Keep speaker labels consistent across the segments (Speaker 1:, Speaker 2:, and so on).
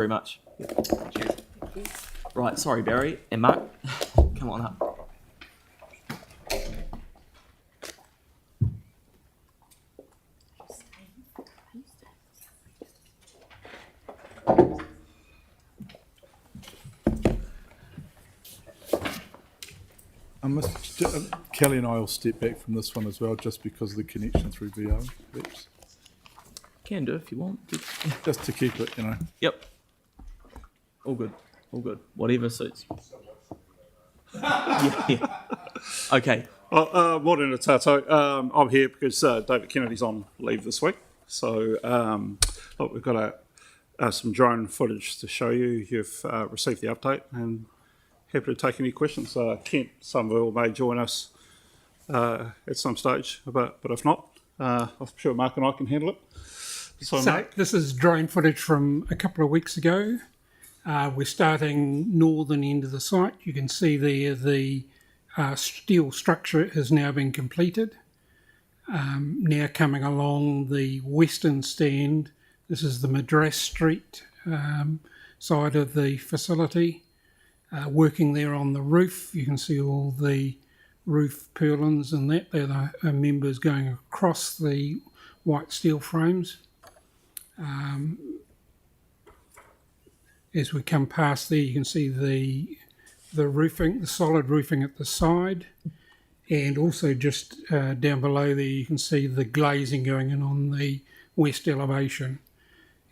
Speaker 1: very much. Cheers. Right, sorry, Barry and Mark. Come on up.
Speaker 2: Kelly and I will step back from this one as well, just because of the connection through VO. Perhaps.
Speaker 1: Can do if you want.
Speaker 2: Just to keep it,
Speaker 1: Yep. All good. All good. Whatever suits. yeah. Okay.
Speaker 3: Morning, Tato. I'm here because David Kennedy's on leave this week. So look, we've got some drone footage to show you. You've received the update and happy to take any questions. Kent Somerville may join us at some stage, but if not, I'm sure Mark and I can handle it. So Mark.
Speaker 4: This is drone footage from a couple of weeks ago. We're starting northern end of the site. You can see there the steel structure has now been completed. Now coming along the western stand, this is the Madras Street side of the facility. Working there on the roof, you can see all the roof purlins and that. They're the members going across the white steel frames. As we come past there, you can see the roofing, the solid roofing at the side, and also just down below there you can see the glazing going in on the west elevation.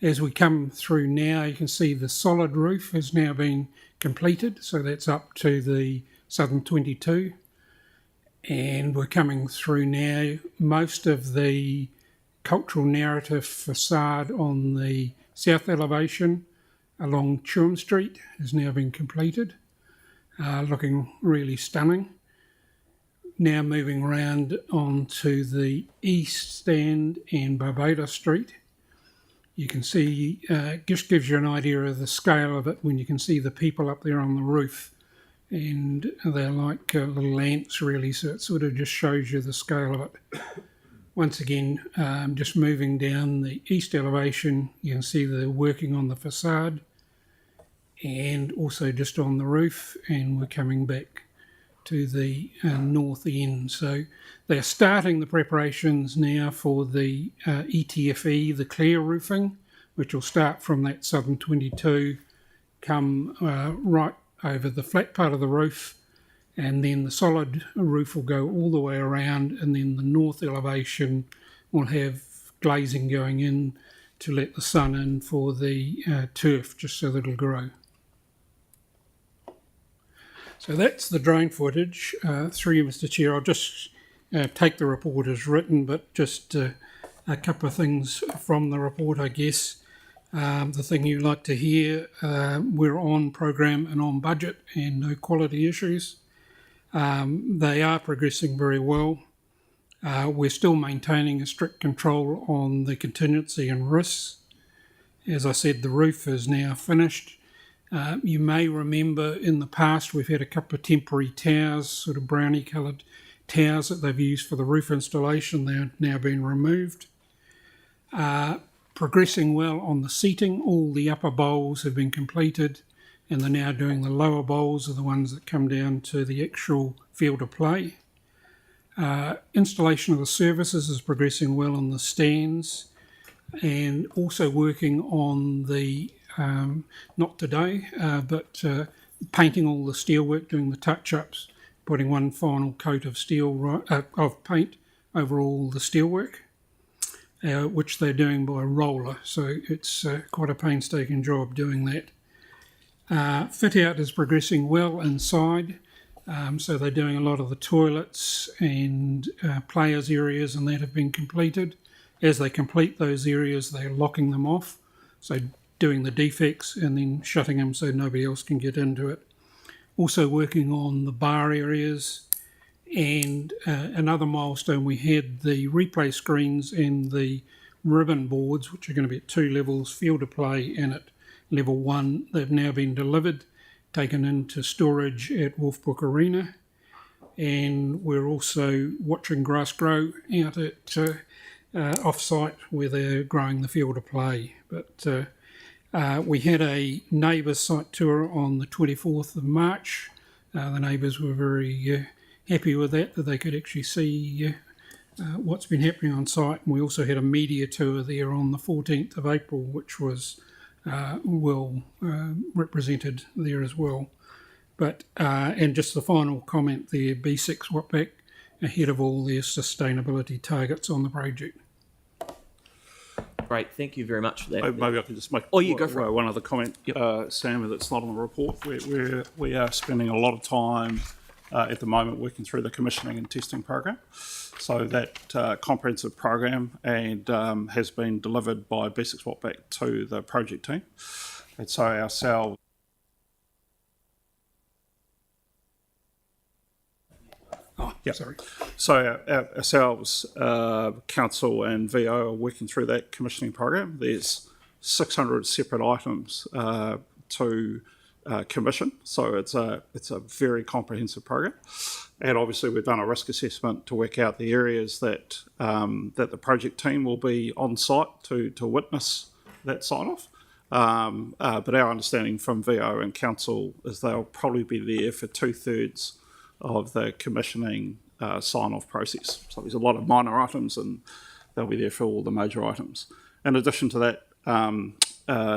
Speaker 4: As we come through now, you can see the solid roof has now been completed, so that's up to the southern 22, and we're coming through now. Most of the cultural narrative facade on the south elevation along Churm Street has now been completed, looking really stunning. Now moving around onto the east stand and Barbados Street. You can see, just gives you an idea of the scale of it when you can see the people up there on the roof, and they're like little ants really, so it sort of just shows you the scale of it. Once again, just moving down the east elevation, you can see the working on the facade and also just on the roof, and we're coming back to the north end. So they're starting the preparations now for the ETFE, the clear roofing, which will start from that southern 22, come right over the flat part of the roof, and then the solid roof will go all the way around, and then the north elevation will have glazing going in to let the sun in for the turf, just so that it'll grow. So that's the drone footage. Through you, Mr. Chair, I'll just take the report as written, but just a couple of things from the report, I guess. The thing you like to hear, we're on programme and on budget and no quality issues. They are progressing very well. We're still maintaining a strict control on the contingency and risks. As I said, the roof is now finished. You may remember in the past we've had a couple of temporary towers, sort of brownie coloured towers that they've used for the roof installation. They're now being removed. Progressing well on the seating. All the upper bowls have been completed, and they're now doing the lower bowls, are the ones that come down to the actual field of play. Installation of the services is progressing well on the stands, and also working on the not today, but painting all the steelwork, doing the touch-ups, putting one final coat of of paint over all the steelwork, which they're doing by roller. So it's quite a painstaking job doing that. Fit out is progressing well inside, so they're doing a lot of the toilets and players areas, and that have been completed. As they complete those areas, they're locking them off, so doing the defects and then shutting them so nobody else can get into it. Also working on the bar areas, and another milestone, we had the replay screens and the ribbon boards, which are going to be at 2 levels, field of play and at level 1. They've now been delivered, taken into storage at Wolfbrook Arena, and we're also watching grass grow out at off-site where they're growing the field of play. But We had a neighbours site tour on the 24th of March. The neighbours were very happy with that they could actually see what's been happening on site. And we also had a media tour there on the 14th of April, which was well represented there as well. But and just the final comment there, B6 Watback ahead of all their sustainability targets on the project.
Speaker 1: Great, thank you very much for that.
Speaker 3: Maybe I can just make
Speaker 1: go for it.
Speaker 3: one other comment, Sam, that's not on the report. We are spending a lot of time at the moment working through the commissioning and testing program. So that comprehensive program and has been delivered by B6 Watback to the project team. And so ourselves,
Speaker 4: Sorry.
Speaker 3: So ourselves, council and VO are working through that commissioning program. There's 600 separate items to commission, so it's a very comprehensive program. And obviously, we've done a risk assessment to work out the areas that that the project team will be on site to witness that sign off. But our understanding from VO and council is they'll probably be there for 2/3 of the commissioning sign-off process. So there's a lot of minor items and they'll be there for all the major items. In addition to that,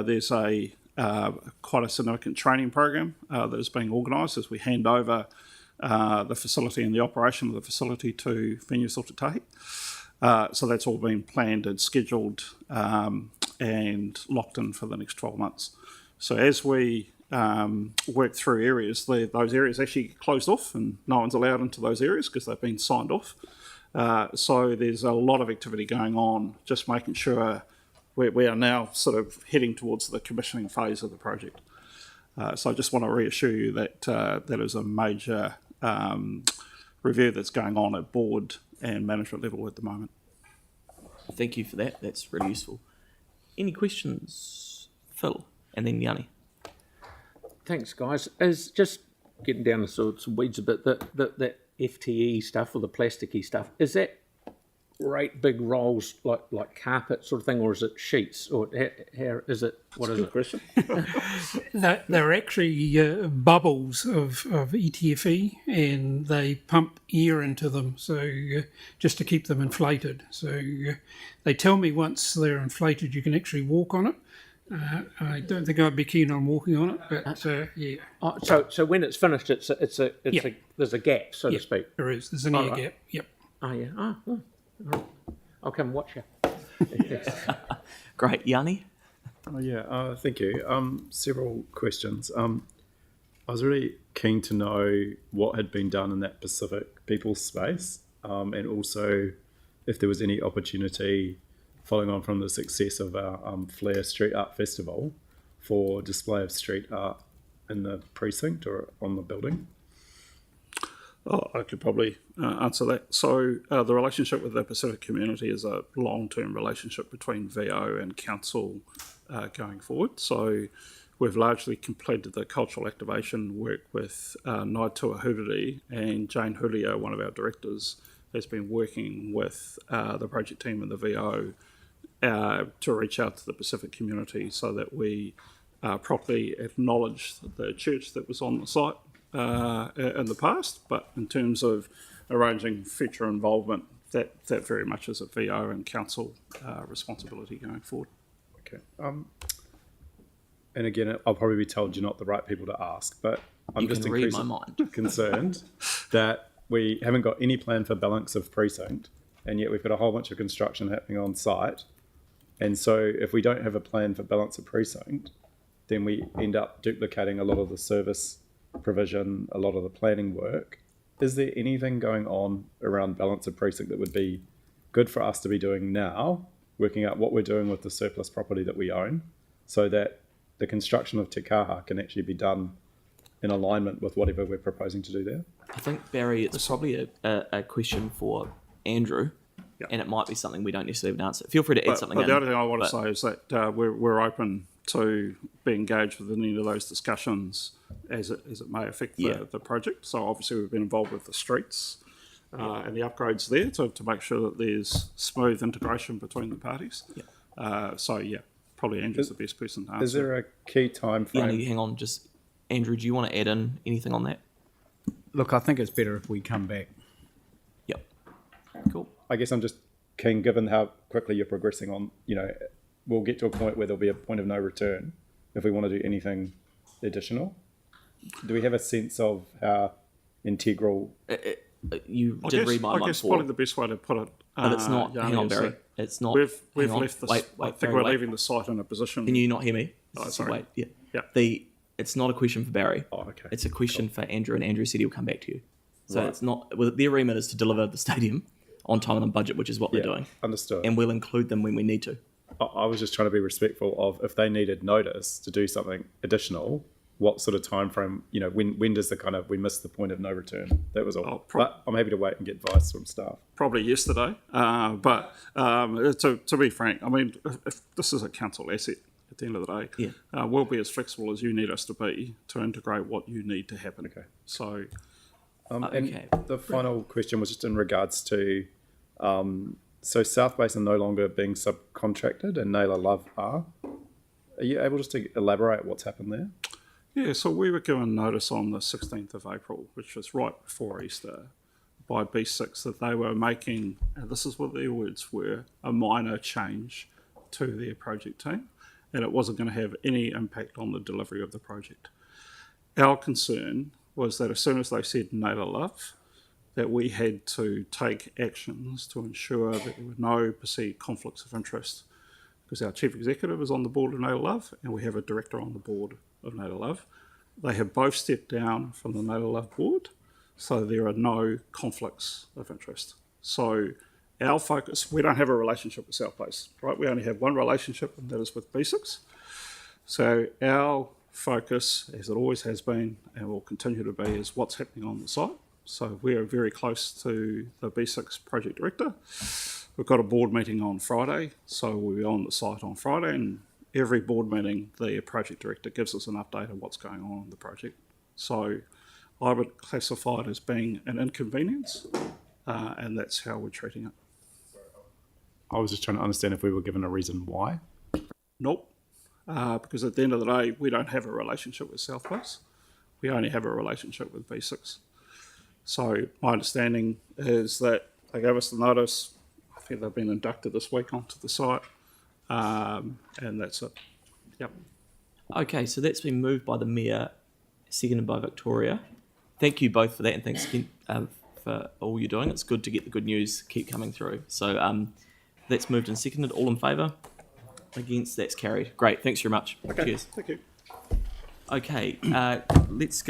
Speaker 3: there's quite a significant training program that is being organised as we hand over the facility and the operation of the facility to Venue Sortatahi. So that's all been planned and scheduled and locked in for the next 12 months. So as we work through areas, those areas actually get closed off and no one's allowed into those areas because they've been signed off. So there's a lot of activity going on, just making sure we are now sort of heading towards the commissioning phase of the project. So I just want to reassure you that that is a major review that's going on at board and management level at the moment.
Speaker 1: Thank you for that. That's really useful. Any questions, Phil, and then Yanni?
Speaker 5: Thanks, guys. Is just getting down to some weeds a bit. That FTE stuff or the plasticky stuff, is that great big rolls like carpet sort of thing, or is it sheets, or how is it? What is it?
Speaker 3: Question?
Speaker 4: They're actually bubbles of ETFE, and they pump air into them, so just to keep them inflated. So they tell me once they're inflated, you can actually walk on it. I don't think I'd be keen on walking on it, but yeah.
Speaker 5: Oh, so when it's finished, it's there's a gap, so to speak.
Speaker 4: There is. There's an air gap. Yep.
Speaker 5: Oh yeah. Oh, all right. I'll come watch you.
Speaker 1: Great, Yanni?
Speaker 6: Oh, yeah, thank you. Several questions. I was really keen to know what had been done in that Pacific People's Space, and also if there was any opportunity following on from the success of our Flair Street Art Festival for display of street art in the precinct or on the building.
Speaker 3: Oh, I could probably answer that. So the relationship with the Pacific community is a long-term relationship between VO and council going forward. So we've largely completed the cultural activation work with Naitua Huriri, and Jane Hulia, one of our directors, has been working with the project team and the VO to reach out to the Pacific community so that we properly acknowledge the church that was on the site in the past, but in terms of arranging future involvement, that very much is a VO and council responsibility going forward.
Speaker 6: Okay. And again, I'll probably be told you're not the right people to ask, but I'm just increasingly concerned that we haven't got any plan for balance of precinct, and yet we've got a whole bunch of construction happening on site. And so if we don't have a plan for balance of precinct, then we end up duplicating a lot of the service provision, a lot of the planning work. Is there anything going on around balance of precinct that would be good for us to be doing now, working out what we're doing with the surplus property that we own, so that the construction of Te Kaha can actually be done in alignment with whatever we're proposing to do there?
Speaker 1: I think, Barry, it's probably a question for Andrew, and it might be something we don't necessarily have an answer. Feel free to add something in.
Speaker 3: The other thing I want to say is that we're open to be engaged with any of those discussions as it may affect the project. So obviously we've been involved with the streets and the upgrades there to make sure that there's smooth integration between the parties. probably Andrew's the best person to answer.
Speaker 6: Is there a key time frame?
Speaker 1: Hang on, just Andrew, do you want to add in anything on that?
Speaker 7: Look, I think it's better if we come back.
Speaker 1: Yep. Cool.
Speaker 6: I guess I'm just keen, given how quickly you're progressing on, we'll get to a point where there'll be a point of no return if we want to do anything additional. Do we have a sense of how integral?
Speaker 1: You did read my mind.
Speaker 3: I guess probably the best way to put it.
Speaker 1: But it's not.
Speaker 3: Yanni,
Speaker 1: Hang on, Barry. It's not.
Speaker 3: We've
Speaker 1: hang on,
Speaker 3: left this.
Speaker 1: Wait,
Speaker 3: I think
Speaker 1: Barry,
Speaker 3: we're
Speaker 1: wait.
Speaker 3: leaving the site in a position.
Speaker 1: Can you not hear me?
Speaker 3: Oh, sorry.
Speaker 1: Wait. Yeah.
Speaker 3: Yeah.
Speaker 1: It's not a question for Barry.
Speaker 6: Oh, okay.
Speaker 1: It's a question for Andrew, and Andrew said he'll come back to you. So
Speaker 6: Right.
Speaker 1: it's not. Well, their remit is to deliver the stadium on time and on budget, which is what they're doing.
Speaker 6: Understood.
Speaker 1: And we'll include them when we need to.
Speaker 6: I was just trying to be respectful of if they needed notice to do something additional, what sort of time frame, when does we miss the point of no return? That was all. But I'm happy to wait and get advice from staff.
Speaker 3: Probably yesterday. But to be frank, I mean, if this is a council asset at the end of the day, we'll be as flexible as you need us to be to integrate what you need to happen.
Speaker 6: Okay.
Speaker 3: So,
Speaker 6: And the final question was just in regards to, so South Basin no longer being subcontracted and Naylor Love are. Are you able just to elaborate what's happened there?
Speaker 3: yeah, so we were given notice on the 16th of April, which was right before Easter, by B6 that they were making, and this is what their words were, a minor change to their project team, and it wasn't going to have any impact on the delivery of the project. Our concern was that as soon as they said Naylor Love, that we had to take actions to ensure that there were no perceived conflicts of interest, because our chief executive is on the board of Naylor Love and we have a director on the board of Naylor Love. They have both stepped down from the Naylor Love board, so there are no conflicts of interest. So our focus, we don't have a relationship with South Place, right? We only have one relationship, and that is with B6. So our focus, as it always has been and will continue to be, is what's happening on the site. So we're very close to the B6 project director. We've got a board meeting on Friday, so we'll be on the site on Friday, and every board meeting the project director gives us an update of what's going on the project. So I would classify it as being an inconvenience, and that's how we're treating it.
Speaker 6: I was just trying to understand if we were given a reason why.
Speaker 3: Nope, because at the end of the day, we don't have a relationship with South Place. We only have a relationship with B6. So my understanding is that they gave us the notice. I think they've been inducted this week onto the site, and that's it. Yep.
Speaker 1: Okay, so that's been moved by the Mayor, seconded by Victoria. Thank you both for that, and thanks again for all you're doing. It's good to get the good news keep coming through. So that's moved and seconded. All in favour? Against? That's carried. Great, thanks very much.
Speaker 3: Okay.
Speaker 1: Cheers.
Speaker 3: Thank you.
Speaker 1: Okay, let's go.